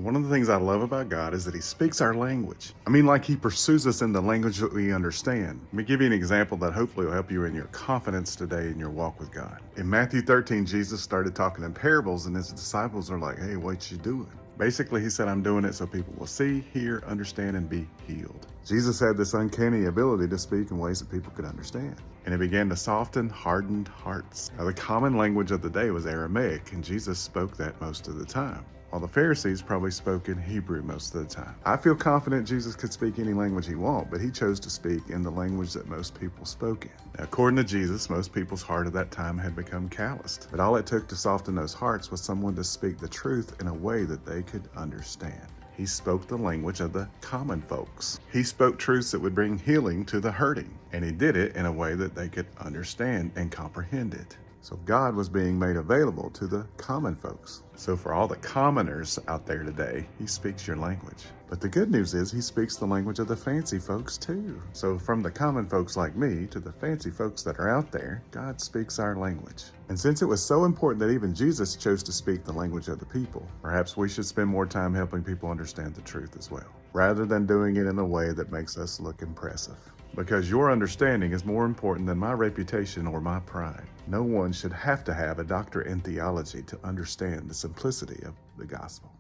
One of the things I love about God is that he speaks our language. Like he pursues us in the language that we understand. Let me give you an example that hopefully will help you in your confidence today in your walk with God. In Matthew 13, Jesus started talking in parables and his disciples are like, hey, what you doing? Basically, he said, I'm doing it so people will see, hear, understand, and be healed. Jesus had this uncanny ability to speak in ways that people could understand. And it began to soften hardened hearts. Now, the common language of the day was Aramaic, and Jesus spoke that most of the time, while the Pharisees probably spoke in Hebrew most of the time. I feel confident Jesus could speak any language he wanted, but he chose to speak in the language that most people spoke in. Now, according to Jesus, most people's heart at that time had become calloused. But all it took to soften those hearts was someone to speak the truth in a way that they could understand. He spoke the language of the common folks. He spoke truths that would bring healing to the hurting, and he did it in a way that they could understand and comprehend it. So God was being made available to the common folks. So for all the commoners out there today, he speaks your language. But the good news is he speaks the language of the fancy folks too. So from the common folks like me to the fancy folks that are out there, God speaks our language. And since it was so important that even Jesus chose to speak the language of the people, perhaps we should spend more time helping people understand the truth as well, rather than doing it in a way that makes us look impressive. Because your understanding is more important than my reputation or my pride. No one should have to have a doctorate in theology to understand the simplicity of the gospel.